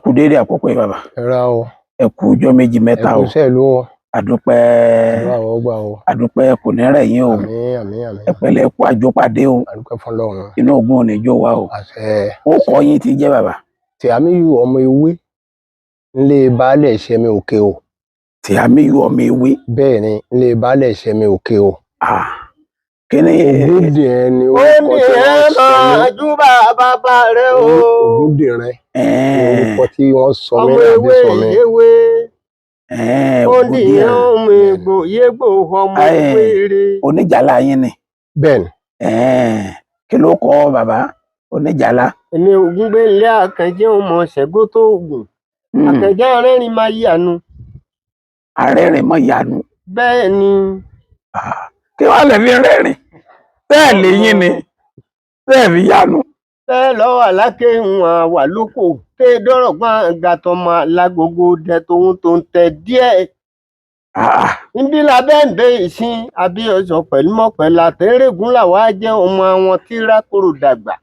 kú dédé àkókò yìí bàbá. Ẹ̀ra o. Ẹ kú ọjọ́ méjì mẹ́ta o. Ẹ kú sẹ́ẹ̀lú o. Àdúpẹ́. Àdúrà wọ́n gbà o. Àdúpẹ́ kò ní rẹ̀ yín o. Àmín àmín àmín. Ẹ pẹ̀lẹ́ kú àjọpàdé o. Àdúpẹ́ fọ́lọ́run. Inú ogun ò ní jó wa o. Àṣẹ. Ó kọ́ yín ti jẹ́ bàbá. Tìámíyù ọmọ ewé ńlé baálẹ̀ ìṣẹ̀mí òkè o. Tìámíyù ọmọ ewé. Bẹ́ẹ̀ ni ńlé baálẹ̀ ìṣẹ̀mí òkè o. Kí ni Ògúndìrẹ́ ni orúkọ tí wọ́n sọ mí. Àjúbà bàbá rẹ̀ o. Ògúndìrẹ́ ni orúkọ tí wọ́n sọ mí Ọmọ láti ewé sọ mí. ìyéwé. Ògúndìrẹ́ Ògúndìrẹ́. ọmọ egbò yégbò ọmọ wéré. Oníjàlá yín ni. Bẹ́ẹ̀ ni. Kí ló kọ́ bàbá Oníjàlá? Èmi Ògúngbé ilé Àkànjẹ́ ọmọ Ṣẹ̀gó tó Ògùn. Àkànjẹ́ arẹ́rìn máa yànú. Arẹ́rìn mọ́ ìyanu. Bẹ́ẹ̀ ni. Kí wàá lè fi rẹ́rìn? Bẹ́ẹ̀ lè yín ni. Bẹ́ẹ̀ fi yanu. Bẹ́ẹ̀ lọ́wọ́ àlákè wọn wà lóko. Ké dọ́rọ̀ gbọ́n gàtọ̀ máa lágogo dẹ tòun tó ń tẹ díẹ̀. Níbí la bẹ́ẹ̀ ń bẹ ìsìn àbí ọ̀sọ̀ pẹ̀lú mọ̀pẹ́lá tẹ́rẹ̀gùn làwa jẹ́ ọmọ àwọn tí rákòrò dàgbà.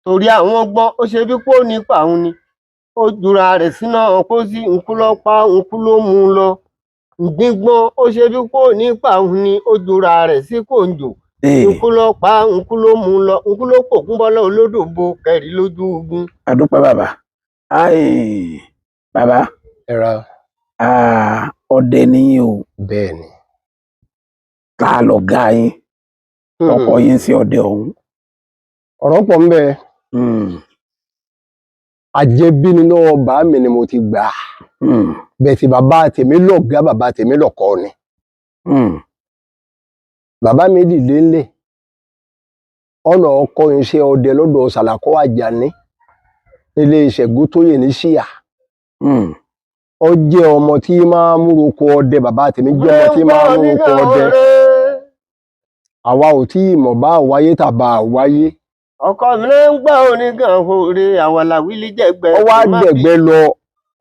Torí àwọn gbọ́n ó ṣe bí kò nípa òun ni. Ó jura rẹ̀ sínú ọkọ̀ sí nkú lọ pa nkú ló mú un lọ. Gbígbọ́n ó ṣe bí kò nípa òun ni ó jura rẹ̀ sí kòǹjò. Nkú lọ pa nkú ló mú un lọ nkú ló pòkún bọ́lá olódòbo kẹrì lójú ogun. Àdúpẹ́ bàbá. Bàbá. Ẹ̀ra. Ọdẹ nìyí o. Bẹ́ẹ̀ ni. Ta lọ̀gá yín? Ọkọ yín sí ọdẹ ọ̀hún. Ọ̀rọ̀ pọ̀ ń bẹ. Àjẹbí nínú ọba mi ni mo ti gbà. Bẹ́ẹ̀ tí bàbá tèmi lọ̀gá bàbá tèmi lọ̀kọ́ ni. Bàbá mi dìde ńlẹ̀. Ọ̀nà ọkọ iṣẹ́ ọdẹ lọ́dọ̀ Sàlàkọ́ Àjàní. Ilé Ṣẹ̀gó tó yè ní Ṣíà. Ó jẹ́ ọmọ tí máa ń múroko ọdẹ bàbá tèmi jẹ́ ọmọ tí máa ń múroko ọdẹ. Àwa ò tí ì mọ̀ bá wáyé tàbá wáyé. Ọkọ mi ló ń gbọ́ onígan òre àwàlà wílí jẹ̀gbẹ́. Ó wá dẹ̀gbẹ́ lọ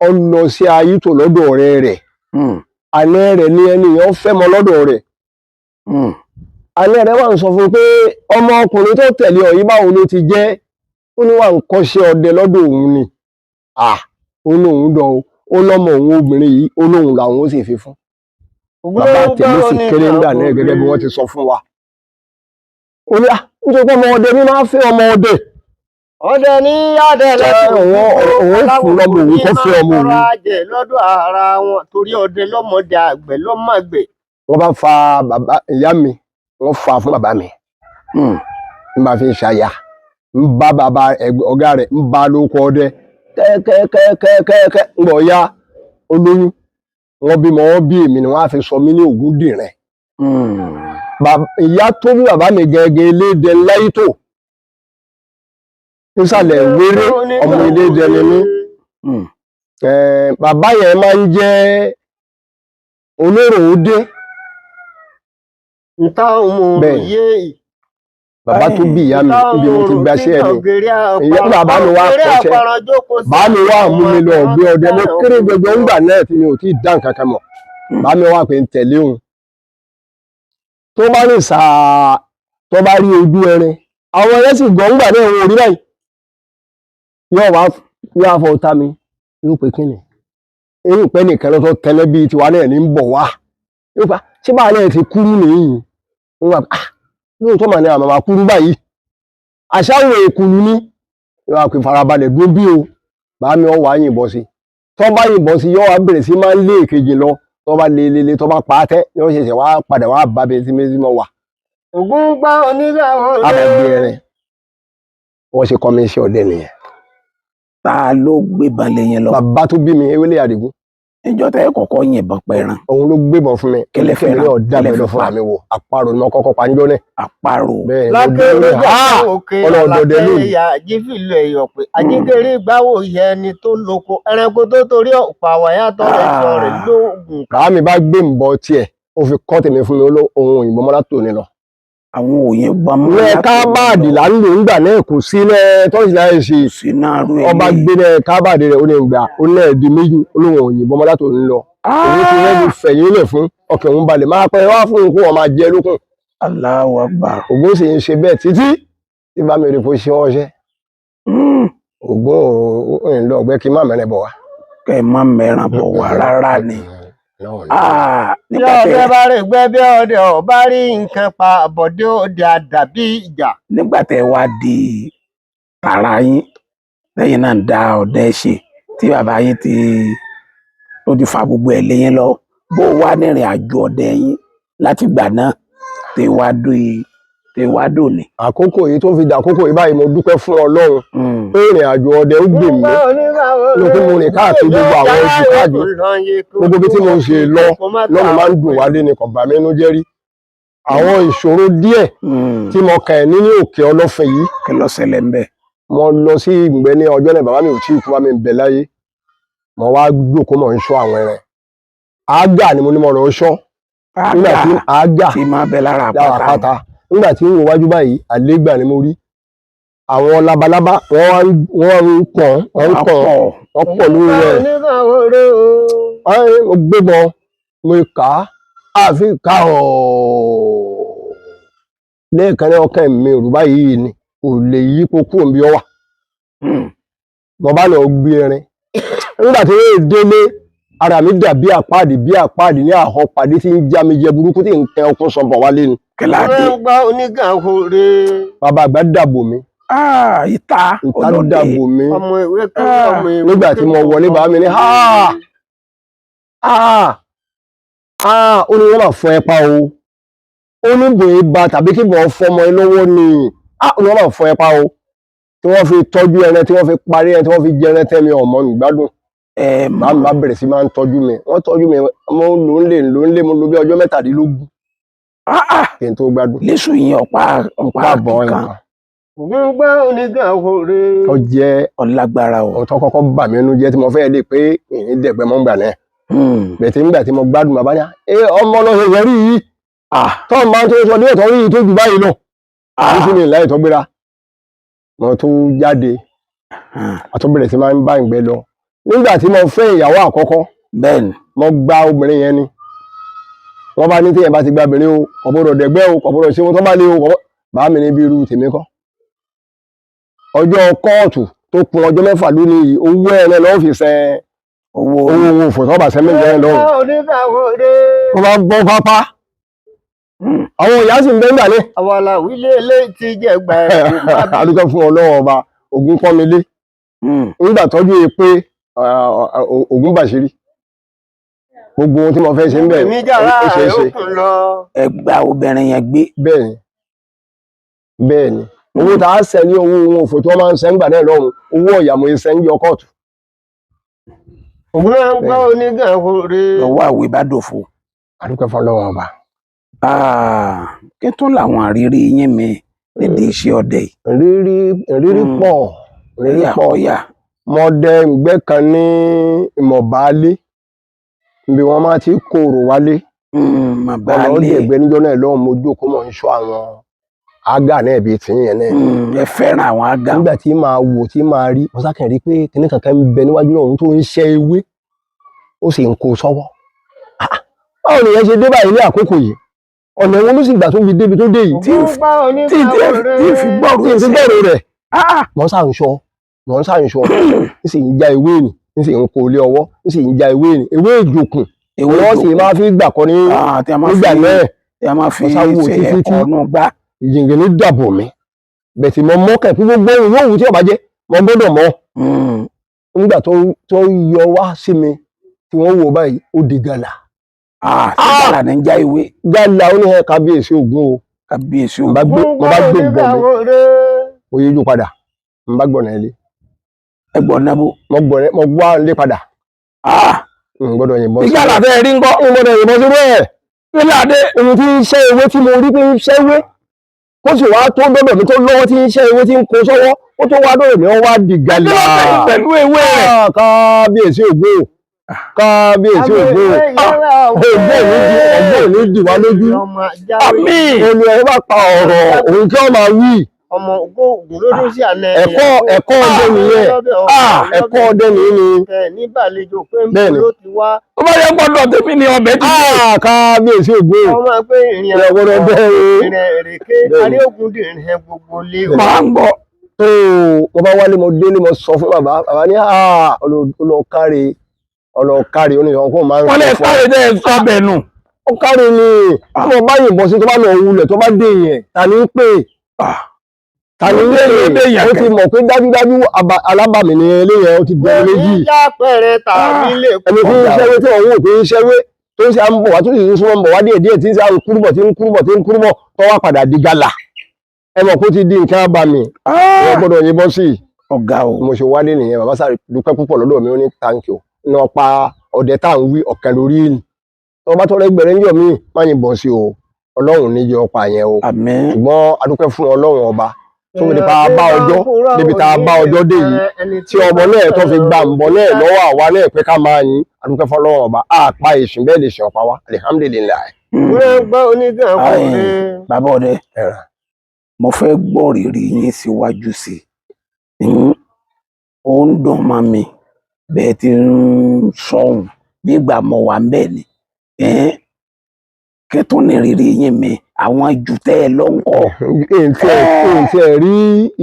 ọ lọ sí Ayítò lọ́dọ̀ ọ̀rẹ́ rẹ̀. Alẹ́ rẹ̀ ní ẹni yẹn fẹ́ mọ lọ́dọ̀ rẹ̀. Alẹ́ rẹ̀ wà ń sọ fún un pé ọmọ ọkùnrin tó tẹ̀lé ọ yìí báwo ló ti jẹ́. Ó ní wà ń kọ́ṣẹ́ ọdẹ lọ́dọ̀ òun ni. Ó ní òun dán o. Ó lọ́mọ òun obìnrin yìí ó lóun làwọn ó sì fi fún. Bàbá tèmi sì kéré ńgbà náà gẹ́gẹ́ bí wọ́n ti sọ fún wa. Ó ní nítorí pé ọmọ ọdẹ mi máa ń fẹ́ ọmọ ọdẹ. Ọdẹ ní adẹ lẹ́kọ̀ọ́. Òun fún lọ́mọ òun kọ́ fẹ́ ọmọ òun. Lọ́dọ̀ ara wọn torí ọdẹ lọ́mọdé àgbẹ̀ lọ́màgbẹ̀. Wọ́n bá fa bàbá ìyá mi wọ́n fa fún bàbá mi. N bá fi ṣàyà ń bá bàbá ọ̀gá rẹ̀ ń bá lóko ọdẹ kẹ́kẹ́kẹ́kẹ́kẹ́ ń bọ̀ ya olóyún. Wọ́n bímọ wọ́n bí èmi ni wọ́n á fi sọ mí ní Ògúndìrẹ́. Ìyá tó bí bàbá mi gẹ́gẹ́ Elédè Láyítò nísàlẹ̀ wéré ọmọ Elédè ni mí. Bàbá yẹn máa ń jẹ́ olóró òde. Bẹ́ẹ̀ bàbá tó bí ìyá mi níbi mo ti gbaṣẹ́ mi. Ìyá bàbá mi wá kọ́ṣẹ́. Bàbá mi wá mú mi lọ ọ̀gbẹ́ ọdẹ mo kéré gbogbo ńgbà náà tí mi ò tí ì dá nǹkan kan mọ̀. Bàbá mi wá pé ń tẹ̀lé òun. Tó bá rìn sáà tó bá rí ojú ẹrin àwọn ẹyẹ sì gbọ́ ńgbà náà wọn ò rí báyìí. Yóò fọ ta mi yóò pé kíni. Èyí pẹ́ nìkan lọ́tọ́ tẹ́lẹ̀ bíi tiwa náà ní ń bọ̀ wá. Yóò pa ṣé báà náà ti kúrú nìyí. Wọ́n wá lóòótọ́ mà ní àmàmà kúrú báyìí. Àṣàwò èkùlù ní. Yóò wá pé farabalẹ̀ dúró bí o. Bàbá mi wá yìnbọn sí. Tó bá yìnbọn sí yóò wá bẹ̀rẹ̀ sí máa ń lé èkejì lọ. Tó bá lé tó bá pa á tẹ́ yóò ṣẹ̀ṣẹ̀ wá padà wá bá bẹ tí méjì mọ́ wà. Ògún gbá onígbàwọ̀ rẹ̀. Àbẹ̀bí ẹ̀rẹ̀. Wọ́n ṣe kọ́ mi iṣẹ́ ọdẹ nìyẹn. Ta ló gbébọn lé yín lọ? Bàbá tó bí mi Ewélé Àdìgún. Ìjọ tẹ́ kọ́kọ́ yìnbọn pẹran. Òun ló gbébọn fún mi. Kílẹ̀ fẹ́ràn. Kílẹ̀ ọ̀dà mi lọ fúnra mi wò. Àparò ni wọ́n kọ́kọ́ pa níjọ́ náà. Àparò. Bẹ́ẹ̀ Lákèrè òkè àlàkẹ́yà jífìlú ẹ̀yọ̀ pé àjíkèrè gbáwò yẹ ẹni tó lóko ẹranko tó torí ọ̀pọ̀ àwàyà tọrẹ sọ rẹ̀ lóògùn. Bàbá mi bá gbé ń bọ tiẹ̀ ó fi kọ́ tèmi fún mi ohun òyìnbó mọ́lá tòní lọ. Àwọn òyìnbó mọ́ ní kábàdì là ń lò nígbà náà kò sí ní tọ́sí láì ṣe ọba gbé ní kábàdì rẹ̀ ó ní ìgbà ó ní ẹ̀dì méjì olóhùn òyìnbó mọ́lá tòní lọ. Òun ti rẹ́ni fẹ̀yìn lẹ̀ fún ọkàn òun balẹ̀ máa pẹ́ wá fún nǹkó ọmọ jẹ lókun. Allahu Akbar. Ògún sì ń ṣe bẹ́ẹ̀ títí tí bá mi rí fún ṣe ọṣẹ́. ògún ìlú ọ̀gbẹ́ kí má mẹ́rin bọ̀ wá. kẹ́ ẹ má mẹ́ràn bọ̀ wá rárá ni. bí ọdẹ bá rí gbẹ́ bí ọdẹ ọba rí nǹkan pa àbọ̀dé ọdẹ àdàbí ìjà. nígbà tẹ́ wá di tara yín lẹ́yìn náà ń dá ọdẹ ṣe tí bàbá yín tó ti fa gbogbo ẹ̀ léyìn lọ bó wá nírìn àjò ọdẹ yín láti gbà náà tẹ́ wá dòní. àkókò yìí tó fi dà àkókò yìí báyìí mo dúpẹ́ fún Ọlọ́run pé ìrìn àjò ọdẹ ó gbè mí lókè mo rìn káàkiri gbogbo àwọn oṣù káàdì gbogbo bí tí mo ṣe lọ́run máa ń dùn wálé ni kò bà mí nínú jẹ́ rí. àwọn ìṣòro díẹ̀ tí mo kàn ní ní òkè ọlọ́fin yìí. kí ló ṣẹlẹ̀ ń bẹ̀? mo lọ sí ìgbẹ́ ní ọjọ́ náà bàbá mi ò tí ì kú bá mi bẹ̀ láyé mo wá jókòó mọ̀ ń ṣọ́ àwọn ẹran àágà ni mo ní mo lọ ṣọ́ nígbà tí àágà tí máa bẹ lára àpáta nígbà tí ń wo wájú báyìí àlégbà ni mo rí àwọn labalábá wọ́n ń pọ̀ lórí rẹ̀ mo gbébọn mo kà á àfi ká lẹ́ẹ̀kan ní ọkàn mi rù báyìí ni kò lè yípo kúrò bí ọ wà mo bá lọ gbé ẹrin nígbà tí ó délé ara mi dà bí àpáàdì ní àhọ́ pàdé tí ń já mi jẹ burúkú tí ń tẹ ọkùn sọ̀bọ̀ wálé ni. Bàbá àgbà dàbò mi. Ìta dàbò mi. Nígbà tí mo wọlé bàbá mi ní ó ní wọ́n máa fọ ẹ pa o. Ó ní bòye ba tàbí kí bọ̀ fọmọ ẹ lọ́wọ́ ni. Ó ní wọ́n máa fọ ẹ pa o. Tí wọ́n fi tọ́jú ẹran tí wọ́n fi parí ẹran tí wọ́n fi jẹ ẹran tẹ́mi ọmọ ìgbádùn. Màmá bẹ̀rẹ̀ sí máa ń tọ́jú mi wọ́n tọ́jú mi mo lò ń lé mo lò bí ọjọ́ 17 kí n tó gbádùn. léṣù yín ọ̀pá àbọ̀ kan gbogbo onígbà òhòrè. Ó jẹ́ ọlágbára o. Ohun tó kọ́kọ́ bà mí nínú jẹ́ tí mo fẹ́ lè pé ìní dẹ̀gbẹ́ mọ́ gbà náà. Bẹ̀tẹ̀ nígbà tí mo gbádùn bàbá ní ọmọ ọlọ́sẹ̀ yẹn rí yìí tó máa ń tó sọ ní ìtọ́rí yìí tó jù báyìí lọ. Ní sí mi láì tó gbéra mo tún jáde àtúbẹ̀rẹ̀ sí máa ń bá ìgbẹ́ lọ. Nígbà tí mo fẹ́ ìyàwó àkọ́kọ́ bẹ́ẹ̀ni mo gba obìnrin yẹn ni wọ́n bá ní tí ẹ̀ bá ti gba obìnrin o kò gbọdọ̀ dẹ̀gbẹ́ o kò gbọdọ̀ ṣe ohun tó bá lé o bàá mi ní bí irú tèmi kọ́. Ọjọ́ kóòtù tó kún ọjọ́ 6 lónìí owó ẹ̀rẹ́ lọ́wọ́ fi sẹ owó fòtọ́bà sẹ́mẹ́jọ ẹ̀ lọ́wọ́. Wọ́n bá gbọ́ pápá àwọn ìyá sì ń bẹ́ ńgbà ní. Àwọn aláwílé ilé ti jẹ́ gbà ẹ̀. Adúgbò fún Ọlọ́run ọba Ògún pọ́n mi lé. Nígbà tọ́jú yìí pé Ògún bàṣírí gbogbo ohun tí mo fẹ́ ṣe ń bẹ̀ ó ṣe é ṣe. Ẹgbà obìnrin yẹn gbé. Bẹ́ẹ̀ni owó tá a ṣẹ ní owó ohun òfò tí wọ́n máa ń ṣe ń gbà náà lọ́run owó ọ̀yàmọ̀ iṣẹ́ ń yọ kóòtù. Ògún náà ń gbọ́ onígbà òhòrè. Lọ́wọ́ àwẹ̀ bá dòfo. Adúgbò fún Ọlọ́run ọba. Kí tó làwọn àrírí yín mi nídìí iṣẹ́ ọdẹ yìí. Ìrírí pọ̀ ọ̀yà. Mo dẹ ìgbẹ́ kan ní Ìmọ̀bálé bí wọ́n máa ti kóró wálé. Ọ̀nà ó dẹ̀ ẹgbẹ́ níjọ́ náà lọ́wọ́ mo jókòó mọ̀ ń ṣọ́ àwọn àgà náà bíi tìyẹn náà. Ẹ fẹ́ràn àwọn àgà. Nígbà tí màá wò tí màá rí mo sákàn rí pé kíní kankan ń bẹ níwájú ọ̀hún tó ń ṣẹ́ ewé ó sì ń kó sọ́wọ́. Báwo ni ìyẹn ṣe dé báyìí ní àkókò yìí? Ọ̀nà ìwọ́n ló sì gbà tó fi débi tó dé yìí. Tí fi gbọ́rò rẹ̀. Mọ̀ ń sá ń ṣọ́ ń sì ń já ewé nì ń sì ń kó lé ọwọ́ ń sì ń já ewé nì ewé ìjòkùn wọ́n sì máa fi gbà kọ́ ní nígbà náà. Tí a máa fi ṣe ẹ̀kọ́ náà gbá. Ìjìnlẹ̀ ní dàbò mi bẹ̀tì mo mọ́kẹ̀ fún gbogbo ohun yóò wù tí ọba jẹ́ mo gbọ́dọ̀ mọ́. Nígbà tó yọ wá sí mi tí wọ́n wò báyìí ó di gàlà. Gàlà ní já ewé. Gàlà ó ní ẹ kábíyèsí Ògún o. Kábíyèsí Ògún. Mo bá gbé ìbọn mi ó yíjú padà mo bá gbọ̀nà ilé. Ẹgbọ̀n náà bó. Mo gbọ́ ilé padà. Gbọ́dọ̀ yìnbọn sí. Ìgbàlà fẹ́ rí ń gbọ́. Gbọ́dọ̀ yìnbọn sí bẹ́ẹ̀. Nílàdé. Ohun tí ń ṣẹ́ ewé tí mo rí pé ń ṣẹ́ ewé ó sì wá tó dọ́dọ̀ mi tó lọ́wọ́ tí ń ṣẹ́ ewé tí ń kó sọ́wọ́ ó tó wá dọ́dọ̀ mi ó wá di gàlà. Pẹ̀lú ewé rẹ̀. Kábíyèsí Ògún kábíyèsí Ògún ọgbọ́n ní dì wá lójú. Àmín. Olú ẹ bá pa ọ̀rọ̀ òun tí wọ́n máa wí. Ọmọ Ògún lódún sí àná ẹ̀kọ́ ọdẹ nìyẹn ẹ̀kọ́ ọdẹ nìyẹn ni. Nígbàlejò pé ń bọ̀ ló ti wá. Ó bá yẹ gbọ́dọ̀ tèmi ni ọbẹ̀ ti dé. Kábíyèsí Ògún. Ọmọ pé ìrìn ẹ̀wọ̀n bẹ́ẹ̀ èrèké Aríògún dìrín gbogbo lé. Máa ń gbọ́. tó mo bá wálé mo délé mo sọ fún bàbá ní ọlọ́ọ̀kárí oníṣòwò kó máa ń wọ́n lè sọ fún sáré dẹ́ sọ bẹ̀ nù. ó kárí ni tí mo bá yìnbọn sí tó bá lọ wulẹ̀ tó bá dé yẹn ta ni ń pè ta ni ń pè ó ti mọ̀ pé dájúdájú alábàmì ni eléyẹn ó ti bẹ̀rẹ̀ méjì ìjà pẹ̀rẹ̀ tàbí lè ẹni tí ń ṣẹ́wé tí òun wò pé ń ṣẹ́wé tó ń ṣe à ń bọ̀ wá tó sì ń súnmọ́ ń bọ̀ wá díẹ̀ tí ń ṣe à ń kúrúbọ̀ tí ń kúrúbọ̀ tó wá padà di gàlà ẹ mọ̀ kó ti di nǹkan abàmì wọ́n gbọ́dọ̀ yìnbọn sí i. ọ̀gá o. mo ṣe wálé nìyẹn bàbá sáré dúpẹ́ púpọ̀ lọ́dọ̀ mi ó ní thank you ní ọ̀pá ọ̀dẹ tá à ń wí ọ̀kẹ́ lórí ìlú tó bá tọrẹ gbẹ̀rẹ̀ ń yọ̀ mí má yìnbọn sí o ọlọ́run níjẹ́ ọ̀pá yẹn o àmín. ṣùgbọ́n adúpẹ́ fún ọlọ́run ọba tó fi nípa bá ọjọ́ níbi tá a bá ọjọ́ dé yìí tí ọmọ náà tó fi gba ǹbọ náà lọ́wọ́ àwa náà pé ká máa yìn adúpẹ́ fún ọlọ́run ọba á pa èsùn bẹ́ẹ̀ lè ṣàn pa wá alihamudulilayi. bàbá ọdẹ mo fẹ́ gbọ́ rírì yín síwájú sí i ó ń dùn mọ́ mi bẹ́ẹ̀ ti ń sọ̀hún nígbà mo wà ń bẹ̀ ni kẹ́tọ́ ní rírì yín mi àwọn jù tẹ́ ẹ lọ ń kọ́. èyí tí ẹ rí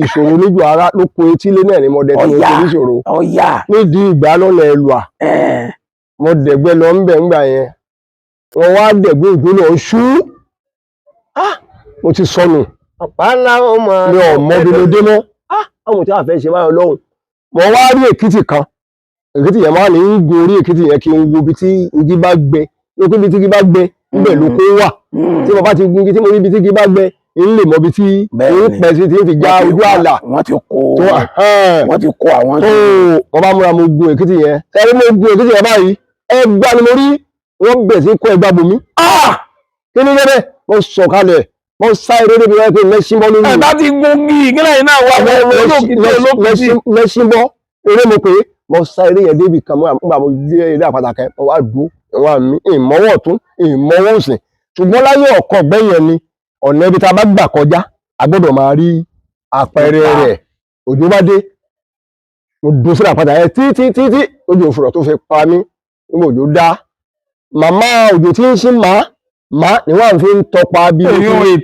ìṣòro lójú ara ló kó etílé náà ni mo dẹ tí mo ti rí ìṣòro nídìí ìgbà lọ́nà ẹlùà mo dẹ̀gbẹ́ lọ ń bẹ̀ ńgbà yẹn wọ́n wá dẹ̀gbẹ́ òjò lọ ṣú mo ti sọnù mi ò mọ bí mo dé mọ́ àwọn tí a fẹ́ ṣe báyọ̀ lọ́hùn mo wá rí èkìtì kan èkìtì yẹn máa ní ń gun orí èkìtì yẹn kí n wo ibi tí igi bá gbẹ lókè ibi tí igi bá gbẹ níbẹ̀ ló kó wà tí mo bá ti gun igi tí mo rí ibi tí igi bá gbẹ ń lè mọ ibi tí ń pẹ́ sí tí ń fi já ojú àlà wọ́n ti kó àwọn tó wọ́n bá múra mo gun èkìtì yẹn ẹ̀rí mo gun èkìtì yẹn báyìí ẹgbà ni mo rí wọ́n bẹ̀ sí kó ẹgbà bòmí kí ni lẹ́dẹ̀ mo sọ̀ kalẹ̀ mo sá eré débi wọ́n pé mẹ́sìn bọ́ lórí. ẹ̀dá ti gun bí ìgbìlẹ̀ yìí náà wà mẹ́sìn bọ́ eré mo pè é mo sá eré yẹn débi kan nígbà mo dé eré àpáta kan mo wá dúró ìwọ̀n mi ìmọ̀wọ́ ọ̀tún ìmọ̀wọ́ òsì ṣùgbọ́n láyé ọ̀kọ̀ gbẹ̀yẹn ni ọ̀nà ibi tá a bá gbà kọjá a gbọ́dọ̀ máa rí àpẹẹrẹ rẹ̀ òjò bá dé mo dúró sí àpáta yẹn títí ojú òfurọ̀ tó fi pa mí nígbà òjò dá màmá òjò tí ń ṣí màá ni wọ́n fi ń tọpa bí ohun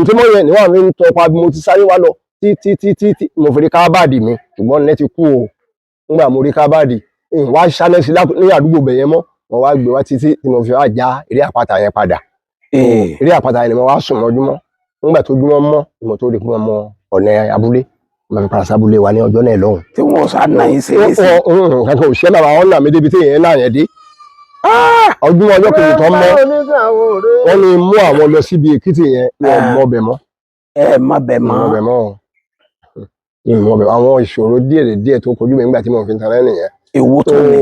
tí mọ́ yẹn ni wọ́n fi ń tọpa bí mo ti sáré wá lọ títí mo fi rí kábàdì mi ṣùgbọ́n ní ti kú o nígbà mo rí kábàdì wá ṣáná sí ní àdúgbò bẹ̀yẹn mọ́ wọ́n wá gbé wá títí tí mo fi wá já eré àpáta yẹn padà eré àpáta yẹn ni mo wá sùn mọ́júmọ́ nígbà tó júmọ́ mọ́ ni mo tó rí fún ọmọ ọ̀nà abúlé mo fi padà sábúlé wa ní ọjọ́ náà lọ́hùn. tí wọ́n sá náà yín ṣe é sí. kankan ò ṣẹ́ lára wọn náà mi débi tí èèyàn náà yẹn dé ọdún ọjọ́ kejì tó mọ́ wọ́n ní mú àwọn lọ síbi èkìtì yẹn ní ọmọ ọbẹ̀ mọ́. ẹ má bẹ̀ mọ́. àwọn ìṣòro díẹ̀ tó kojú mi nígbà tí mo fi ń tan nìyẹn. ewu tó ní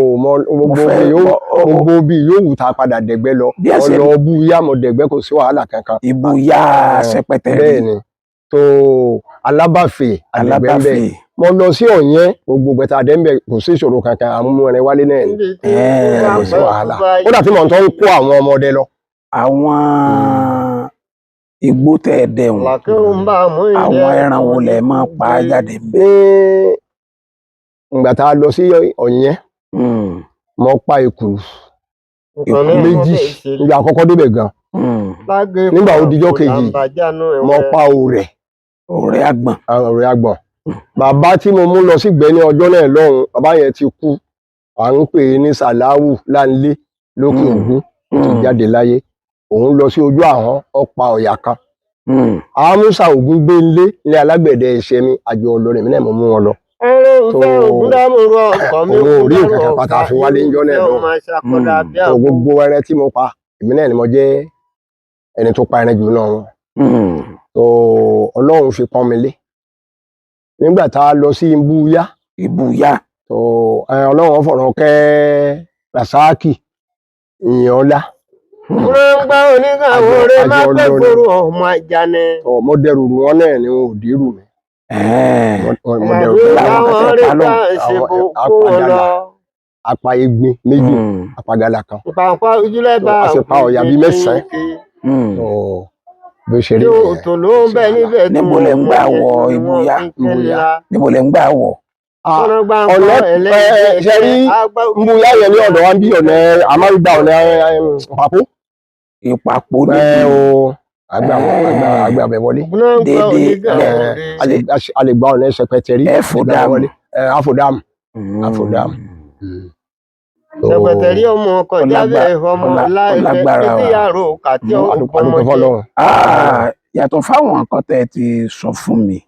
gbogbo bí yóò wù tá a padà dẹ̀gbẹ́ lọ ọ̀nà bú yá mo dẹ̀gbẹ́ kò sí wàhálà kankan. ibu yá sẹpẹtẹ rí. bẹ́ẹ̀ ni tó alábàfẹ́ àdẹ̀gbẹ́ mo lọ sí ọ̀yẹ́ gbogbo gbẹ̀ta àdẹ́mbẹ̀ kò sí ìṣòro kankan àmúmú rẹ wálé náà ni kò sí wàhálà ó dà tí mò ń tọ́ ń kó àwọn ọmọdé lọ. àwọn igbó tẹ́ ẹ dẹ̀hùn àwọn ẹran wo lẹ máa pa jáde bẹ́ẹ̀. ìgbà tá a lọ sí ọ̀yẹ́ mo pa èkùrù méjì nígbà àkọ́kọ́ débẹ̀ gan nígbà ó dijọ́ kejì mo pa òrẹ̀ àgbọ̀n bàbá tí mo mú lọ sígbẹ́ ní ọjọ́ náà lọ́hùn bàbá yẹn ti kú à ń pè é ní sàláwù láńlé lókè ògún ti jáde láyé òun lọ sí ojú àwọn ọ̀pá ọ̀yà kan àmúṣà ògún gbé ńlé ní alágbẹ̀dẹ iṣẹ́ mi àjọ ọlọ́rin mi náà mo mú wọn lọ. òun ò rí nǹkan kan pátá fi wálé ńjọ́ náà lọ gbogbo ẹran tí mo pa èmi náà ni mo jẹ́ ẹni tó pa ẹran jù náà wọn ọlọ́run fi pọ́n mi lé nígbà tá a lọ sí ibùyá tó ọlọ́run fọ̀rọ̀ kẹ́ Rasaki ìyànlá. gbọ́ngbọ́n oníkàwé rẹ̀ má pẹ́ kóró ọmọ Àjàní. mo dẹrù wọn náà ni wọn ò dírù mi. mo dẹrù apá egbin méjì apagala kan. ìpàpà ojúlẹ̀ bá a sì pa ọ̀yà bíi mẹ́sàn-án. bó ṣe rí nìyẹn. tó ló ń bẹ níbẹ̀ tó níbo lẹ ń gbà wọ ibùyá níbo lẹ ń gbà wọ. ọ̀nà ṣe rí ibùyá yẹn ní ọ̀dọ̀ wa ń bí ọ̀nà àmàlùgbà ọ̀nà ìpapò. ìpapò ní àgbà bẹ̀ wọlé. A lè gba ọ̀nà Ṣẹpẹtẹrí. Ẹ̀fọ́dàmù. Àfọ̀dàmù. Ṣẹpẹtẹrí ọmọ ọkọ̀ jábẹ̀ ọmọ láìpẹ́ tí yàrá òkà tí ó Adúpẹ́ fọ́lọ́run. Yàtọ̀ fáwọn nǹkan tẹ́ ẹ ti sọ fún mi,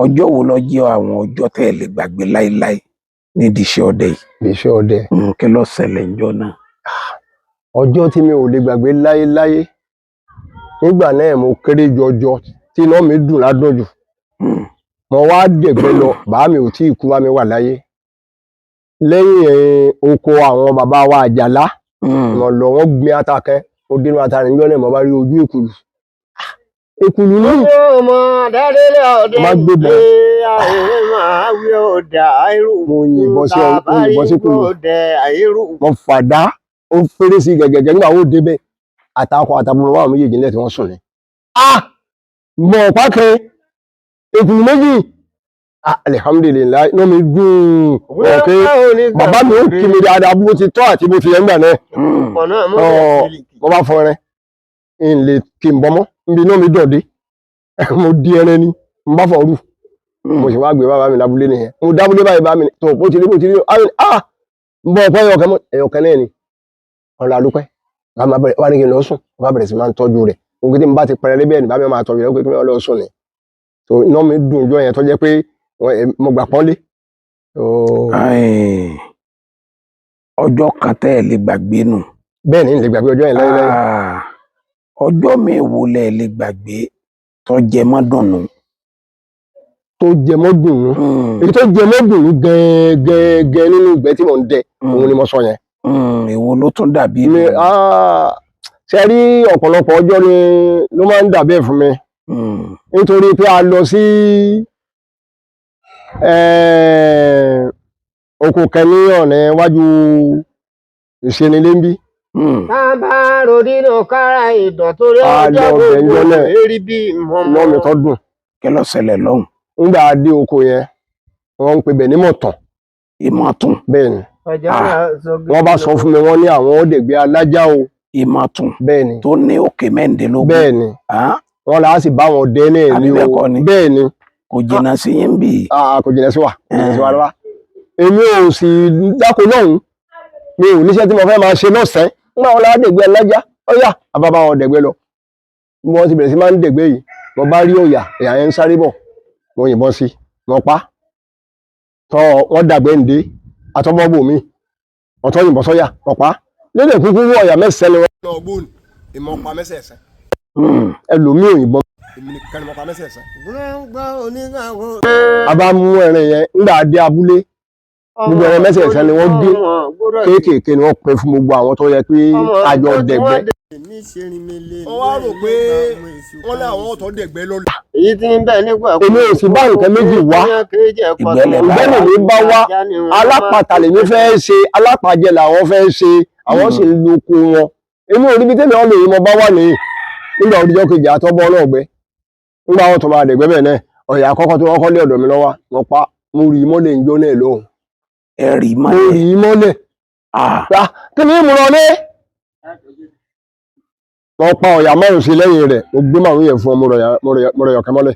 ọjọ́ wo ló jẹ́ àwọn ọjọ́ tẹ́ ẹ lè gbàgbé láíláí nídìí iṣẹ́ ọdẹ yìí? Iṣẹ́ ọdẹ. Kí ló ṣẹlẹ̀ níjọ́ náà? Ọjọ́ tí mi ò lè gbàgbé láyéláyé, nígbà náà mo kéré jọjọ tí iná mi dùn ládùn jù. Mo wá dẹ̀gbẹ́ lọ, bàá mi ò tí ì kú, bá mi wà láyé. Lẹ́yìn oko àwọn bàbá wa Àjàlá, mo lọ wọ́n gbin ata kan, ó dínú ata rẹ̀ níjọ́ náà mo bá rí ojú èkùlù. Èkùlù ní ọmọ adárélé ọdẹ gbé àìrè máa wí ọdà àìrù. Mo yìnbọn sí kùlù. Ọdẹ àìrù. Mo fàdá, ó fèrè sí gẹ̀gẹ̀gẹ̀ nígbà ó débẹ̀. Àtàkọ̀ àtàbùrọ̀ wà méjèèjì nílẹ̀ tí wọ́n sùn ní. Mọ̀ ọ̀pá kan, èkùlù méjì. Alhamdulillah, inú mi dùn. Bàbá mi ó kí mi dáadáa bó ti tọ́ àti bó ti yẹ nígbà náà. Mo bá fọ ẹrẹ, n lè kí n bọ́mọ́, níbi inú mi dọ̀dé. Mo di ẹrẹ ni, mo bá fọ rú. Mo sì wá gbé bàbá mi lábúlé nìyẹn. Mo dábúlé báyìí bá mi tó bó ti rí. N bọ̀ ọ̀pọ̀ ẹyọkẹ́ náà ni. Ọ̀la dúpẹ́. Wá ní kí n lọ sùn, bá bẹ̀rẹ̀ sí máa ń tọ́jú rẹ̀. Ogun tí mo bá ti pẹrẹ lébẹ̀ ní bá mi máa tọ́jú rẹ̀ pé kí wọ́n lọ sùn ni. So iná mi dùn jọ yẹn tó jẹ́ pé mo gbà pọ́nlé. Ọjọ́ kan tẹ́ ẹ lè gbàgbé nù. Bẹ́ẹ̀ ni lè gbàgbé ọjọ́ yẹn láyé. Ọjọ́ mi wo lẹ lè gbàgbé tó jẹ mọ́ dùnnú? Tó jẹ mọ́ dùnnú. Èyí tó jẹ mọ́ dùnnú gẹ́gẹ́ nínú ìgbẹ́ tí mò ń dẹ, òun ni mo sọ yẹn. Èwo ló tún dàbí? Ṣe rí ọ̀pọ̀lọpọ̀ ọjọ́ ni ló máa ń dàbí ẹ̀ fún mi. Nítorí pé a lọ sí oko kẹ́ni ọ̀nà iwájú ìṣenilé-ń-bí. Bàbá Rodino kára ìdàn torí ọjọ́ gbogbo èrí bí mọ́mọ́. Lọ́mi tó dùn. Kí ló ṣẹlẹ̀ lọ́hùn? Nígbà dé oko yẹn, wọ́n ń pè bẹ̀ ní Mọ̀tàn. Ìmọ̀tún. Bẹ́ẹ̀ ni. Wọ́n bá sọ fún mi, wọ́n ní àwọn ọ̀dẹ̀gbẹ́ alájá o. Ìmọ̀tún. Bẹ́ẹ̀ ni. Tó ní òkè mẹ́rìndínlógún. Bẹ́ẹ̀ ni. Wọ́n là á sì bá wọn dẹ́ náà ní o. Bẹ́ẹ̀ ni. Kò jìnnà sí yín bí? Kò jìnnà sí wa. Kò jìnnà sí wa rárá. Èmi ò sì dáko lọ́hùn. Mi ò níṣẹ́ tí mo fẹ́ máa ṣe lọ́sẹ̀. Nígbà wọn láwọn dẹ̀gbẹ́ alájá, ọ̀yà àbábá wọn dẹ̀gbẹ́ lọ. Bí wọ́n ti bẹ̀rẹ̀ sí máa ń dẹ̀gbẹ́ yìí, mo bá rí ọ̀yà, ẹ̀yà yẹn ń sáré bọ̀. Mo yìnbọn sí, mo pa. Tọ́ wọ́n dàgbẹ́ ǹdé, àtọ́bọ́bò mi. Ọ̀tọ́ yìnbọn sọ́yà, mo pa. Lédè kúkúrú ọ̀yà mẹ́sẹ̀ ni wọ́n lọ gbóòn. Ìmọ̀ pa mẹ́sẹ̀ẹ̀sẹ̀. Ẹlòmíì òyìnbọn. Èmi nìkan ni mo pa mẹ́sẹ̀ẹ̀sẹ̀. A bá mú ẹrin yẹn, nígbà dé abúlé. Gbogbo ẹran mẹ́sẹ̀ẹ̀sẹ̀ ni wọ́n dín. Kéékèèké ni wọ́n pín fún gbogbo àwọn tó yẹ pé àjọ dẹ̀gbẹ́. Wọ́n wá rò pé wọ́n ní àwọn ọ̀tọ̀ dẹ̀gbẹ́ lọ́la. Èyí tí ń bẹ nígbà kú. Èmi ò sì bá nǹkan méjì wá. Ìgbẹ́lẹ̀ mi bá wá. Alápàtà lèmi fẹ́ ṣe, alápàjẹ làwọn fẹ́ ṣe, àwọn sì ń lo oko wọn. Èmi ò rí bí tẹ́lẹ̀ wọn lè yí mo bá wà nìyí. Nígbà òdìjọ́ kejì àtọ́bọ́ náà gbẹ. Nígbà wọn tó máa dẹ̀gbẹ́ bẹ́ẹ̀ náà, ọ̀yà àkọ́kọ́ tí wọ́n kọ́ lé ọ̀dọ̀ mi lọ́wọ́, wọ́n pa, mo rí i mọ́lẹ̀ ìjọ náà lóhùn. Ẹ̀rì Mo rí i mọ́lẹ̀. Kí ni mo lọ ní? Wọ́n pa ọ̀yà márùn-ún sí lẹ́yìn rẹ̀, mo gbé márùn-ún yẹn fún ọ, mo rẹ̀ yọ̀kẹ́ mọ́lẹ̀.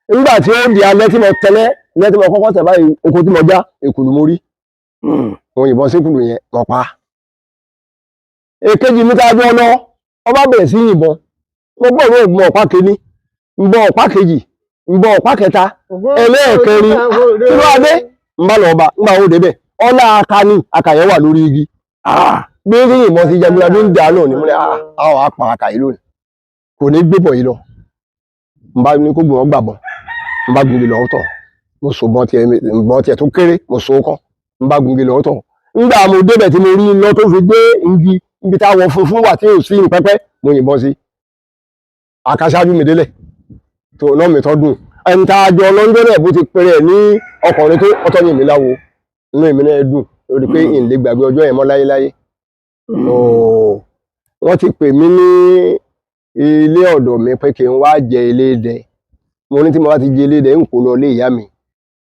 Nígbà tí ó di alẹ́ tí mo tẹ́lẹ̀, ilé tí mo kọ́kọ́ tẹ̀ báyìí, oko tí mo já, èkùlù mo rí. Mo yìnbọn sí èkùlù yẹn, mo pa. Èkejì mi tá a jọ lọ, wọ́n bá bẹ̀rẹ̀ sí yìnbọn. Mo gbọ́ òun ògbọ́n ọ̀pá kejì, ń bọ́ ọ̀pá kejì, ń bọ́ ọ̀pá kẹta, ẹlẹ́ẹ̀kẹrin, kí ló adé? Ń bá lọ ọba, ń bá òun débẹ̀. Ọlá aka ni, aka yẹn wà lórí igi. Bí ó yìnbọn sí jagunla bí ń jà náà ni mo ní àwọn apá aka yìí lónìí. Kò ní gbé bọ̀ yìí lọ. Ń bá ní kó gbé wọn gbàbọ̀. Ń bá gungi lọ tọ̀. Mo so bọ́n tiẹ̀ tó kéré, mo so kọ́. Ń bá gungi lọ tọ̀. Nígbà mo débẹ̀ tí mo rí iná tó fi gbé igi níbi táwọn funfun wà tí ò sí pẹ́pẹ́, mo yìnbọn sí. Àkàṣáájú mi délẹ̀. Tó náà mi tọ́ dùn. Ẹni tá a jọ lọ́jọ́ náà bó ti pèrè ní ọkùnrin tó ọtọ́ yìí mi láwo. Inú èmi náà dùn lórí pé ìlè gbàgbé ọjọ́ yẹn mọ́ láyéláyé. Wọ́n ti pè mí ní ilé ọ̀dọ̀ mi pé kí n wá jẹ elédè. Mo ní tí mo bá ti jẹ elédè ń kó lọ ilé ìyá mi.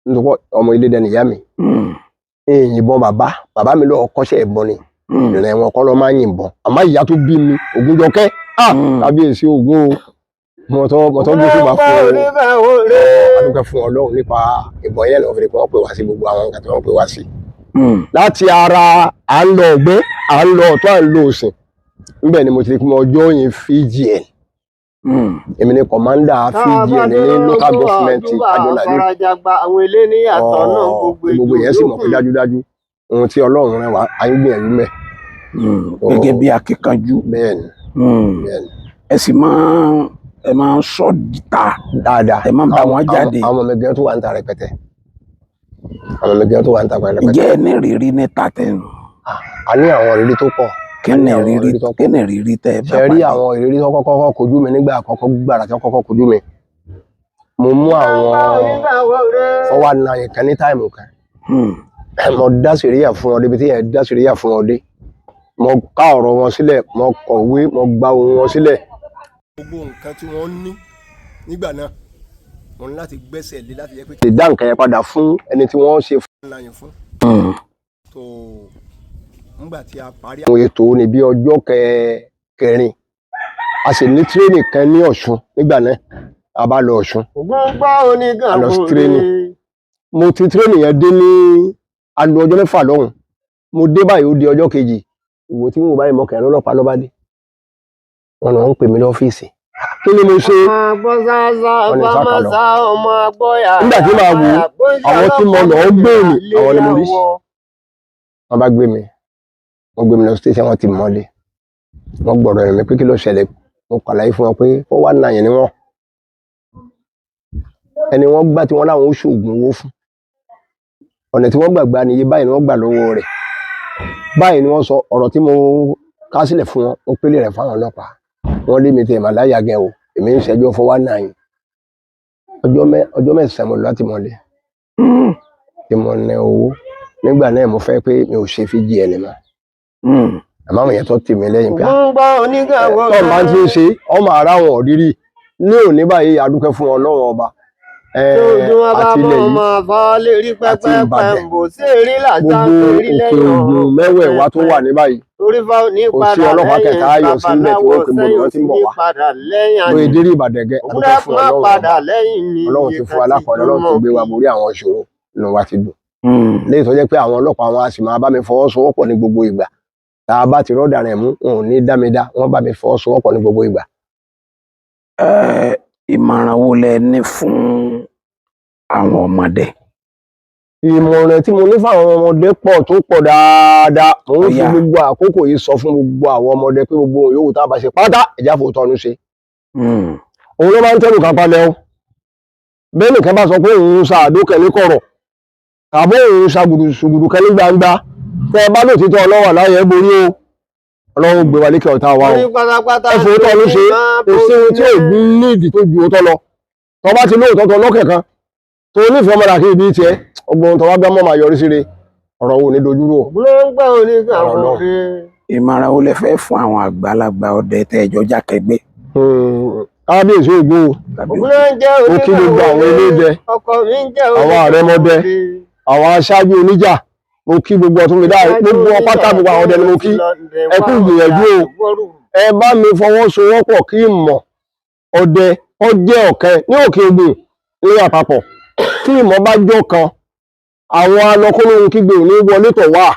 Nítorí ọmọ elédè ni ìyá mi. Ìyìnbọn bàbá mi lọ kọ́ṣẹ́ ìbọn ni. Ìrìn wọn kọ́ lọ máa ń yìnbọn. Àmọ́ ìyá tó bí mi, Ògúnjọkẹ́, kábíyèsí ògo mọ̀tọ́ gbé fún bá fún adúgbò fún Ọlọ́run nípa ìbọn yẹn lọ́ọ́ fi wọ́n pè wá sí gbogbo àwọn nǹkan tí wọ́n pè wá sí. láti ara à ń lọ ọ̀gbẹ́ à ń lọ ọ̀tún à ń lọ òsìn níbẹ̀ ni mo ti rí pé mo join FGN. Èmi ni kọ̀mándà FGN ní local government Adonade. àwọn ilé ní àtọ̀ náà gbogbo yẹn sì mọ̀ pé dájúdájú ohun tí Ọlọ́run rẹ̀ wá ayé gbìyànjú mẹ́. gẹ́gẹ́ bí akíkanjú. bẹ́ẹ̀ni. ẹ sì máa ń sọ dìtà dáadáa. ẹ máa ń bá wọn jáde. àwọn ọmọ ẹgbẹ́ tó wà ń ta rẹpẹtẹ. ǹjẹ́ ẹ ní ìrírí ní tàtẹ̀nù? a ní àwọn ìrírí tó pọ̀. kí ni ìrírí tẹ́ ẹ bá pàdé? ṣe rí àwọn ìrírí tó kọ́kọ́ kojú mi nígbà àkọ́kọ́ gbàrà tó kọ́kọ́ kojú mi. mo mú àwọn 419 kan ní táìmù kan. mo dá sèríyà fún ọ débi tí yẹn dá sèríyà fún ọ dé. mo ká ọ̀rọ̀ wọn sílẹ̀ mo kọ̀wé mo gba ohun wọn sílẹ̀. gbogbo nǹkan tí wọ́n ní nígbà náà mo ní láti gbẹ́sẹ̀ lé láti yẹ pé. lè dá nǹkan yẹn padà fún ẹni tí wọ́n ṣe fún láyé fún. tó nígbà tí a parí àwọn ètò ní bí ọjọ́ kẹrin a sì ní tírénì kan ní Ọ̀ṣun nígbà náà a bá lọ Ọ̀ṣun. a lọ sí tírénì. mo ti tírénì yẹn dé ní alo ọjọ́ 6 lọ́hùn. mo dé báyìí ó di ọjọ́ kejì ìwò tí mo báyìí mọ̀kàn lọ́lọ́pàá ló bá dé. wọn náà ń pè mí lọ́fíìsì. kí ni mo ṣe? nígbà tí màá wò àwọn tí mo lọ gbé mi àwọn ni mo rí. wọ́n bá gbé mi wọ́n gbé mi lọ station wọ́n ti mọ́lé. wọ́n gbọ́dọ̀ ẹ̀mí pé kí ló ṣẹlẹ̀ mo kàlàyé fún wọn pé 419 ni wọ́n. ẹni wọ́n gbá tí wọ́n láwọn ó ṣoògùn owó fún. ọ̀nà tí wọ́n gbàgbá ni iye báyìí ni wọ́n gbà lọ́wọ́ rẹ̀. báyìí ni wọ́n sọ ọ̀rọ̀ tí mo ká sílẹ̀ fún wọn ó pélé rẹ̀ fáwọn ọlọ́pàá. wọ́n lé mi tẹ̀ mà láyà gẹ̀ o èmi ń ṣẹjọ́ 419 ọjọ́ 9 mo lọ láti mọ́lé. tí mo ná owó nígbà náà mo fẹ́ pé mi ò ṣe FGN mọ́. àmọ́ àwọn èèyàn tó tì mí lẹ́yìn pé tó máa ti ń ṣe ọmọ ara wọn òrírí ní òní báyìí adúpẹ́ fún Ọlọ́run ọba àti ilẹ̀ yìí àti Ìbàdàn gbogbo òkè Ògùn mẹ́wẹ̀ẹ̀wá tó wà ní báyìí kò sí ọlọ́pàá kẹta ayọ̀ sílẹ̀ tí wọ́n pè mọ́ ni wọ́n ti ń bọ̀ wá lóye dérí Ìbàdàn gẹ́ adúpẹ́ fún Ọlọ́run ọba Ọlọ́run ti fún alákọ̀ọ́lẹ̀ Ọlọ́run ti gbé wa borí àwọn ìṣòro inú wa ti dùn. lẹ́yìn tó jẹ́ pé àwọn ọlọ́pàá wọn a sì máa bá mi fọwọ́sowọ́pọ̀ ní gbogbo ìgbà tá a bá ti rọ́ọ̀dà rẹ̀ mú wọn ò ní dá mi dá wọ́n bá mi fọwọ́sowọ́pọ̀ ní gbogbo ìgbà. ìmọ̀ràn wo lẹ ní fún àwọn ọmọdé? ìmọ̀ràn tí mo ní fún àwọn ọmọdé pọ̀ tó pọ̀ dáadáa mo ń fi gbogbo àkókò yìí sọ fún gbogbo àwọn ọmọdé pé gbogbo yòówù tá a bá ṣe pátá ẹ̀já fò tọ́nu ṣe. òun ló máa ń tẹ́lù kan palẹ̀ o bẹ́ẹ̀ nìkan bá sọ pé òun ṣàdókẹ́ ní kọ̀rọ̀ tàbí òun ṣàgùdù kan ní gbangba tẹ́ ẹ bá lòtítọ́ ọlọ́wà láyé borí o Ọlọ́run gbé wa lékè ọ̀tá wa o ẹ̀fọ́ tó ló ṣe èsì tí ò ní ìdí tó ju òótọ́ lọ tó bá ti lóòótọ́ tó lọ́kẹ̀ kan tó nífẹ̀ẹ́ ọmọdé àkíyè bíi tiẹ̀ ọgbọ́n tó bá bá mọ́ máa yọrí sí re ọ̀rọ̀ wo ní dojúrò. ìmọ̀ràn wo lẹ fẹ́ fún àwọn àgbàlagbà ọdẹ tẹ́ ẹjọ́ jákẹ́gbẹ́? kábíyèsí ògbó ó kí gbogbo àwọn eléjẹ àwọn àrẹmọdẹ àwọn aṣáájú oníjà mo kí gbogbo ọtún mi dáa gbogbo ọpátá gbogbo àwọn ọdẹ ni mo kí ẹ kú gbìyànjú o ẹ bá mi fọwọ́sowọ́pọ̀ kí ìmọ̀ ọdẹ ó jẹ́ ọ̀kan ní òkè Ògùn ní àpapọ̀ tí ìmọ̀ bá jọ kan àwọn alọkólóhun kígbe ò ní wọlé tọ̀ wá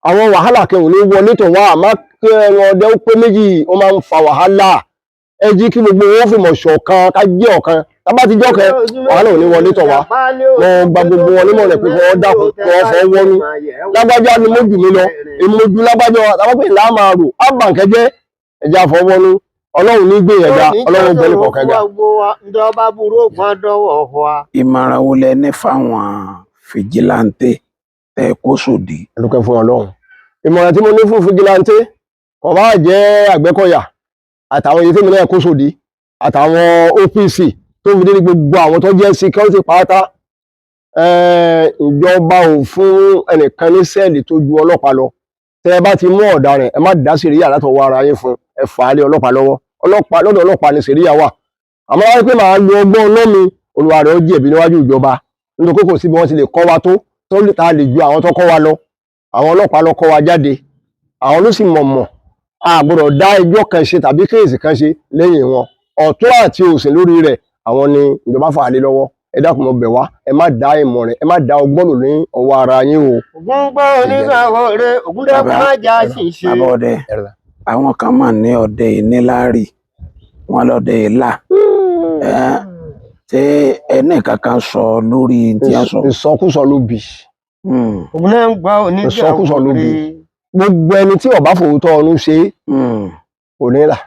àwọn wàhálà kan ò ní wọlé tọ̀ wá àmọ́ kí ẹran ọdẹ ó pé méjì ó máa ń fa wàhálà ẹ jí kí gbogbo wọn fìmọ̀ ṣọ̀kan ká jẹ́ ọ̀kan tábà ti jọ́kẹ́ wàhálà ò ní wọlé tọ̀ wá wọn gba gbogbo wọn nímọ̀ rẹ̀ pé kí wọ́n dákun kí wọ́n fọ́ wọ́nú lágbájá ni mo jù mí lọ èmi mo ju lágbájá tábà pé ìlà máa rò ábàǹkẹ́jẹ́ ẹja fọ́ wọ́nú Ọlọ́run ní gbìyànjá Ọlọ́run bẹ́ẹ̀ ní kọ̀ọ̀kan ga. ìmọ̀ràn wo lẹ ní fáwọn fìjìláńtẹ́ tẹ́ kó sòdí? ẹ̀dùnkẹ́ fún Ọlọ́run ìmọ̀ràn tí mo ní fún fìjìláńtẹ́ kò bá jẹ́ Àgbẹ̀kọ̀yà àtàwọn èyí tí mo náà kó sòdí àtàwọn OPC tó fi dé ní gbogbo àwọn tó jẹ́ security pátá ìjọba ò fún ẹnìkan ní sẹ́ẹ̀lì tó ju ọlọ́pàá lọ tẹ́ ẹ bá ti mú ọ̀daràn ẹ má dá sèríyà látọwọ́ ara yín fún ẹ fà á lé ọlọ́pàá lọ́wọ́ ọlọ́pàá lọ́dọ̀ ọlọ́pàá ní sèríyà wà àmọ́ wáyé pé màá lo ọgbọ́n ọlọ́mi olùwà rẹ̀ ó jẹ̀bi níwájú ìjọba nítorí kò sí bí wọ́n ti lè kọ́ wa tó ta lè ju àwọn tó kọ́ wa lọ àwọn ọlọ́pàá lọ kọ́ wa jáde àwọn ló sì mọ̀mọ̀ a gbọ́dọ̀ dá ẹjọ́ kan ṣe tàbí kéèsì kan ṣe lẹ́yìn wọn ọ̀tún àti òsì lórí rẹ̀ àwọn ni ìjọba fà á lé lọ́wọ́ ẹ dákun mo bẹ̀ wá ẹ má dá ìmọ̀ rẹ̀ ẹ má dá ọgbọ́n lò ní ọwọ́ ara yín o. ògún gbọ́ onígbàwọ̀ rẹ̀ ògún dẹ́kun má já ṣìṣe. bàbá ọdẹ àwọn kan mà ní ọdẹ ìníláàrí wọn lọdẹ ìlà ṣé ẹnì kankan sọ lórí tí a sọ. ìsọkúsọ ló bì. ògún náà ń gbọ́ ìsọkúsọ ló onígbàwọ̀ bì. rẹ̀. gbogbo ẹni tí ó bá fòótọ́ ọnú ṣe kò ní là.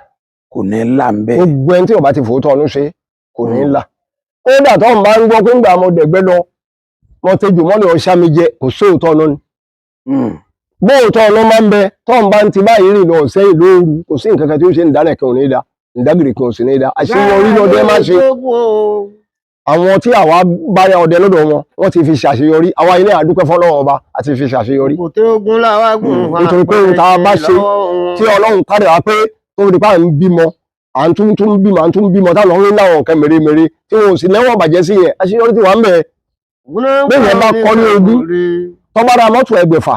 kò ní là ń bẹ. gbogbo ẹni tí ó bá ti fòótọ́ ọnú ṣe kò ní là. kódà tó ń bá ń gbọ́ pé ńgbà mo dẹ̀gbẹ́ lọ mo tẹjú mọ́lẹ̀ ọ̀ṣà mi jẹ kò sóòótọ́ ọnú ni. bóòótọ́ ọnú máa ń bẹ tó ń bá ń ti báyìí rìn lọ sẹ́yìn lóru kò sí nǹkan kan tí ó ṣe ìdálẹ̀ kan ò ní da ìdágìrì kan ò sì ní da àṣeyọrí lọ́dẹ má ṣe. àwọn tí àwa bá yá ọdẹ lọ́dọ̀ wọn wọ́n ti fi ṣàṣeyọrí àwa ilé àdúpẹ́ fọ́lọ́run ọba àti fi ṣàṣeyọrí. kò tó ogun láwa gùn wá. nítorí pé ohun tá a bá ṣe tí Ọlọ́run kárí wa pé tó fi di pa à ń bímọ à ń tún bímọ táwọn ọ̀hún láwọn nǹkan mèremère tí wọn ò sì lẹ́wọ̀n bàjẹ́ sí yẹn àṣeyọrí ti wà ń bẹ̀. bẹ́ẹ̀ yẹn bá kọ́ ní ogún tó bá ra mọ́tò ẹgbẹ̀fà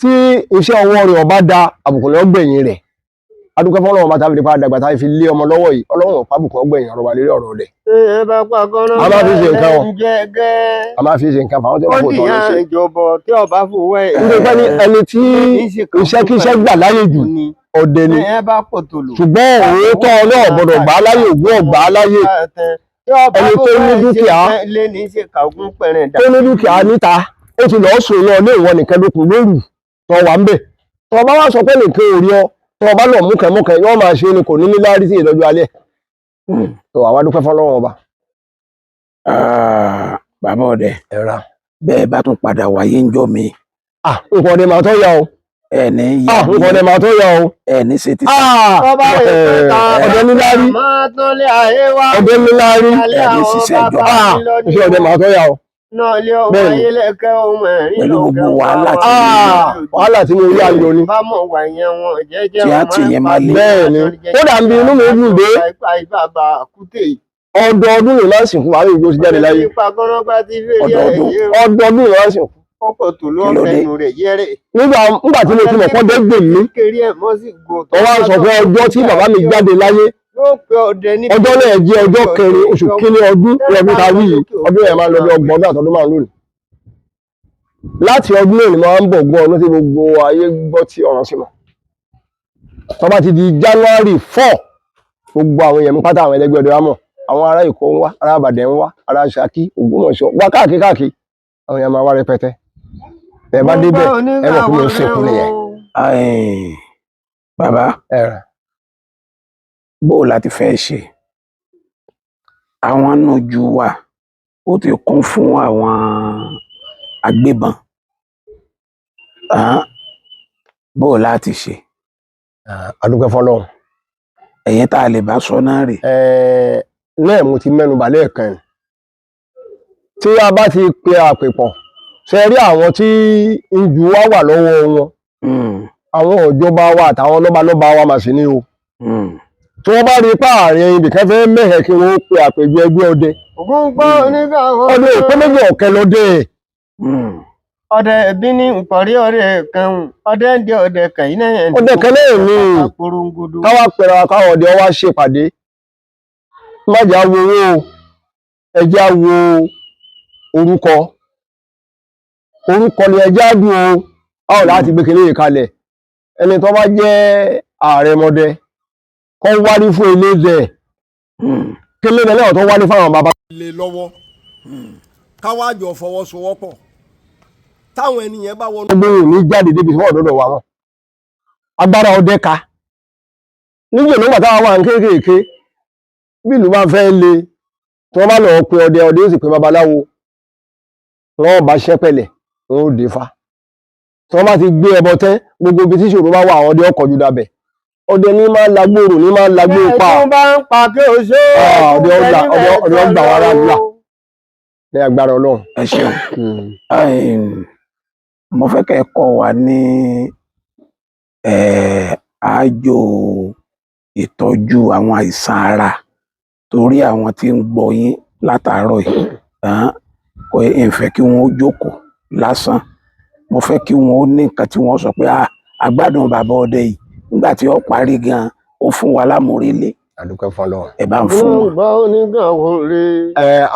tí iṣẹ́ ọwọ́ rẹ̀ ọba da àbùkù lọ́ gbẹ̀yìn rẹ̀ adúpẹ́ fọ́lọ́run ọba táfi di pa àdàgbà táfi fi lé ọmọ lọ́wọ́ yìí Ọlọ́run ọ̀pá àbùkù ọgbẹ̀yìn ọ̀rọ̀ wà lérí ọ̀rọ̀ rẹ̀. ẹ bá pa kọ́nà a máa fi ṣe nǹkan wọn jẹ́gẹ́. a máa fi ṣe nǹkan fáwọn tí wọ́n fò tọ́ lọ sí. ìjọba tí ọba fowó ẹ̀. nítorí pé ẹni tí iṣẹ́kíṣẹ́ gbà láyè jù ọdẹ ni ẹ bá pòtò lò. ṣùgbọ́n òótọ́ náà gbọ́dọ̀ gbà á láyè ògùn ọ̀gbà á láyè ẹni tó ní dúkìá tó ní dúkìá níta ó ti lọ́ọ́ sùn lọ ilé ìwọ nìkan lókun lóru tó wà ń bẹ̀ tó bá wá sọ pé nìkan ò rí ọ tó bá lọ múkẹ́múkẹ́ yóò máa ṣe ni kò ní níláárí sí ìdọ́jú alẹ́ tó àwa dúpẹ́ fọlọ́run ọba. bàbá ọdẹ ẹ̀ra bẹ́ẹ̀ bá tún padà wáyé ń jọ mi. nǹkan ọdẹ máa tó yá o. ẹni yá mi nǹkan ọdẹ máa tó yá o. ẹni ṣe ti ọdẹ níláárí ọdẹ níláárí ẹni ṣiṣẹ́ ìjọba iṣẹ́ ọdẹ máa tó yá o. pẹ̀lú gbogbo wàhálà tí mo rí ayọ̀ ni tí a ti yẹn máa lé. bẹ́ẹ̀ ni kódà ń bi inú mi dùn dé ọdọọdún ló máa ń sìnkú àwọn ìgbó ti jáde láyé ọdọọdún ló máa ń sìnkú. nígbà tí mo ti mọ̀ kọ́ dẹ́gbẹ̀ mi ọwọ́ sọ pé ọjọ́ tí bàbá mi jáde láyé ọjọ́ náà jẹ́ ọjọ́ kẹrin oṣù kínní ọdún ọdún ta wí ọdún yẹn máa ń lọ bí ọgbọ̀n ọdún àtọdún máa ń lónìí. láti ọdún náà ni mo máa ń bọ̀ gbọ́ ọdún tí gbogbo ayé gbọ́ tí ọ̀rọ̀ sí mọ̀. tó bá ti di January 4 gbogbo àwọn èèyàn mi pátá àwọn ẹlẹgbẹ́ ọdẹ wa mọ̀ àwọn ará Èkó ń wá ará Ìbàdàn ń wá ará Ṣakí Ògbómọ̀ṣọ́ wá káàkiri àwọn èèyàn máa wá rẹpẹtẹ ẹ bá débẹ̀ ẹ mọ̀ kí mo sìnkú nìyẹn. bàbá bó o láti fẹ́ ṣe àwọn nójú wa ó ti kún fún àwọn agbébọn bó o láti ṣe. adúpẹ́ fọlọ́run. ẹ̀yin tá a lè bá sọ náà rè. náà mo ti mẹ́nu bà lẹ́ẹ̀kan tí a bá ti pe àpèpọ̀ ṣe rí àwọn tí ìjù wa wà lọ́wọ́ wọn àwọn ìjọba wa àtàwọn lọ́balọ́ba wa mà sí ní o tí wọ́n bá rí páàrin ibìkan fẹ́ mẹ́hẹ̀ kí wọ́n pe àpèjọ ẹgbẹ́ ọdẹ ọdẹ òpé méjì ọ̀kẹ́ lọ́dẹ ọdẹ ẹbí ní nkọrí ọdẹ kan ọdẹ ń di ọdẹ kan yìí náà ọdẹ kan náà ní káwá pẹ̀rọ káwọn ọdẹ wa ṣèpàdé májà wo owó ẹjá wo orúkọ ni ẹjá dùn o báwo láti gbé kéré kalẹ̀ ẹni tó bá jẹ́ ààrẹ mọdẹ kọ́ wárí fún ilé rẹ̀ kélé rẹ̀ náà tó wárí fáwọn bàbá ilé lọ́wọ́ káwájọ fọwọ́sowọ́pọ̀ táwọn ènìyàn bá wọnú gbóhùn ní jáde débi tí wọ́n dọ́dọ̀ wà wọn agbára ọdẹ ka níjẹ̀ nígbà táwọn wà ń kéékèèké bí ìlú bá fẹ́ le tí wọ́n bá lọ pe ọdẹ ó sì pe babaláwo wọ́n bá ṣẹ́pẹ̀lẹ̀ wọ́n ó dé fa tí wọ́n bá ti gbé ẹbọ tẹ́ gbogbo ibi tí ìṣòro bá wà àwọn ọdẹ ọkọ̀jú dabẹ̀ ọdẹ ní máa lágbóòrò ní máa lágbóò pa ọdẹ ọgbà wàrà gbà ní agbára Ọlọ́run. ẹ ṣeun mo fẹ́ kẹ́ ẹ kọ́ wa ní àájò ìtọ́jú àwọn àìsàn ara torí àwọn tí ń gbọ́ yín látàárọ̀ yìí kò ń fẹ́ kí wọ́n ó jókòó lásán mo fẹ́ kí wọ́n ó ní nǹkan tí wọ́n sọ pé agbádùn bàbá ọdẹ yìí nígbà tí ó parí gan ó fún wa lámúrelé àdúpẹ́ fọ́lọ́run. ẹ bá ń fún wọn. gbọ́ onígbàwọlé.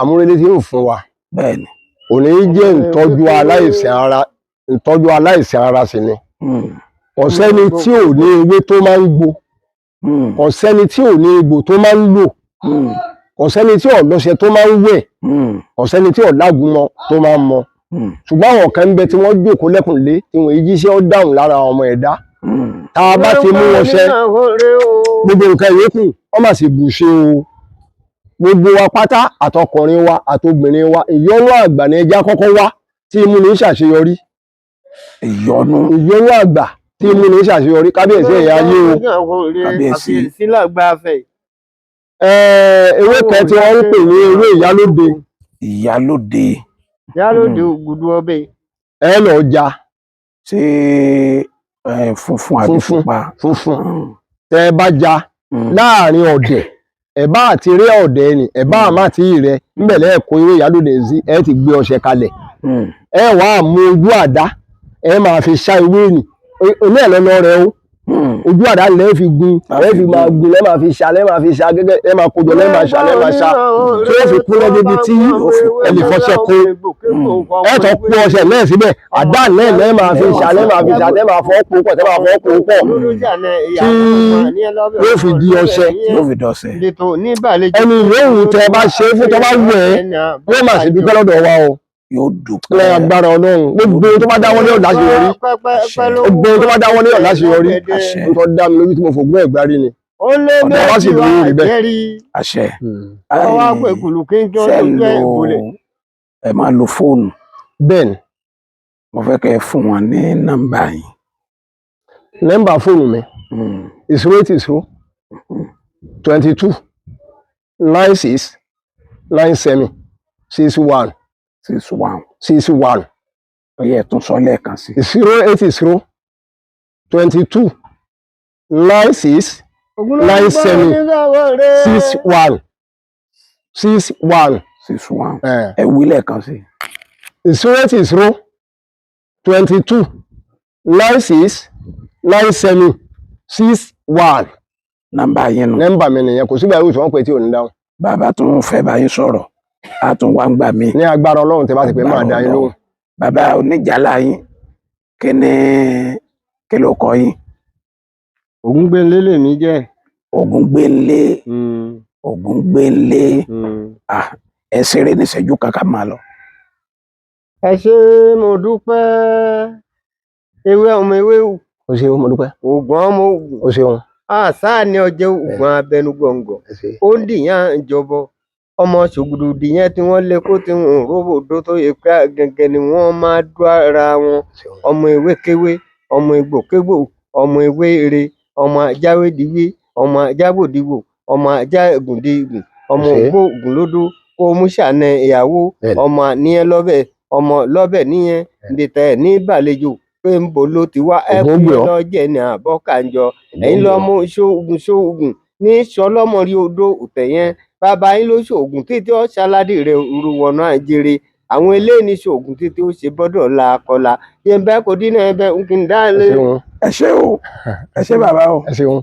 Àmúrelé tí yóò fún wa bẹ́ẹ̀ ni. òní jẹ́ ìtọ́jú aláìsàn ara sì ni. Kò sẹ́ni tí ò ní ewé tó máa ń gbó, kò sẹ́ni tí ò ní egbò tó máa ń lò, kò sẹ́ni tí ò lọ́ṣẹ tó máa ń wẹ̀, kò sẹ́ni tí ò lágúnmọ́ tó máa ń mọ. Ṣùgbọ́n àwọn kan ń bẹ tí wọ́n jókòó lẹ́kùnlé tí wọ́n yí iṣẹ́ ó dáhùn lára ọmọ ẹ̀dá. Tá a bá ti mú wọn ṣe gbogbo nǹkan ìyókù wọ́n mà sì bù ṣe o. Gbogbo wa pátá àtọkùnrin wa àtobìnrin wa ìyọ́nú àgbà ní ẹja kọ́kọ́ wá tí imú ní ṣàṣeyọrí. ìyọ́nú àgbà tí imú ní ṣàṣeyọrí. Kábíyèsí ẹ̀yà ayé o. kábíyèsí. Ewé kan tí wọ́n ń pè ní ewé ìyálóde. ìyálóde ògùdù ọbẹ̀. Ẹ lọ ja. ṣé funfun àbí pupa? Funfun. Tẹ́ ẹ bá ja láàrin ọ̀dẹ̀ ẹ bá àti rí ọ̀dẹ̀ ni ẹ bá àmà tí ì rẹ ńbẹ̀lẹ́ ẹ̀kọ́ ewé ìyálóde sí ẹ ti gbé ọṣẹ kalẹ̀. Ẹ wàá mú ojú àdá ẹ máa fi ṣá ewé nì oní ẹ̀ lọ́nà rẹ o. Ojú àdá lẹ́ fi gun ẹ fi máa gun lẹ́ máa fi ṣá gẹ́gẹ́ ẹ máa kójọ lẹ́ máa ṣá tí ó fi kúnlẹ̀ débi tí ẹ lè fọṣẹ kó. Ẹ tọ́ kú ọṣẹ náà síbẹ̀ àdá náà lẹ́ máa fi ṣá tẹ́ máa fọ́ pò pọ̀ tí yóò fi di ọṣẹ. Ẹni yóò tẹ bá ṣe fún tọ́ bá wù ẹ́ yóò máa sì dúpẹ́ lọ́dọ̀ wa o. Yóò dúpẹ́. Lẹ́yìn agbára Ọlọ́run gbogbo tó bá dáwọ́ ní ọ̀dà àṣeyọrí nítorí dá mi lójú tí mo fògbọ́n ẹ̀gbá rí ni. Ọ̀dọ̀ wa sì lórí rí bẹ́ẹ̀. àṣẹ. Ṣé ẹ máa lo fóònù. Bẹ́ẹ̀ni. Mo fẹ́ kẹ́ ẹ fún wọn ní nọ́mbà yín. Nọ́mbà fóònù mi 080 22 96 97 61. 61. Ọyẹ tún sọ lẹ́ẹ̀kan sí. 080 22 96 97 61. Ẹ wí lẹ́ẹ̀kan sí. 080 22 96 97 61. Nọ́mbà yín nù. Nọ́mbà mi nìyẹn kò sígbà yóò tí wọ́n pè tí ò ní dáhùn. Bàbá tún fẹ́ bá yín sọ̀rọ̀ a tún wá ń gbà mí. Ní agbára Ọlọ́run tẹ bá ti pè máa dá yín lóhùn. Bàbá oníjàlá yín kí ló kọ yín? Ògúngbénlé lèmi jẹ́. Ògúngbénlé. Ògúngbénlé. Ẹ ṣeré níṣẹ́jú kankan máa lọ. Ẹ ṣé mo dúpẹ́ ewé ọmọ ewé wù. O ṣeun mo dúpẹ́. Ògùn ọmọ ògùn. O ṣeun. Àṣà ni ọjọ́ ògùn abẹnugọ̀ngọ̀. Ó ń dìyàn ìjọbọ. Ọmọ ṣògùdù dìyẹn tí wọ́n lé kó tí wọn róbòdó tó yẹ pé gẹ́gẹ́ ni wọ́n máa dú ara wọn. Ọmọ ewé kéwé, ọmọ egbò kégbò, ọmọ ewé ere, ọmọ ajáwédìwé, ọmọ ajábòdìwò, ọmọ ajágùndìgùn, ọmọ ògbó ògùnlódó kó mú ṣàna ìyàwó, ọmọ níyẹn lọ́bẹ̀, ọmọ lọ́bẹ̀ níyẹn ǹdẹ̀tẹ̀ ní ìbàlejò pé ń bo ló ti wá ẹkùn lọ́jẹ̀ ní àbọ̀kànjọ ẹ̀yin lọ́mọ ṣóògùn ní sọlọ́mọrí odó òtẹ̀yẹn bàbá yín ló ṣoògùn títí ó ṣaládì rẹ urúwọ̀nà àjèrè àwọn eléyìí ní ṣoògùn títí ó ṣe bọ́dọ̀ la kọlà yẹn bẹ́ẹ̀ kò dín náà ẹbẹ̀ ń kí n dá lé. Ẹ ṣé o ẹ ṣé bàbá o. Ẹ ṣeun.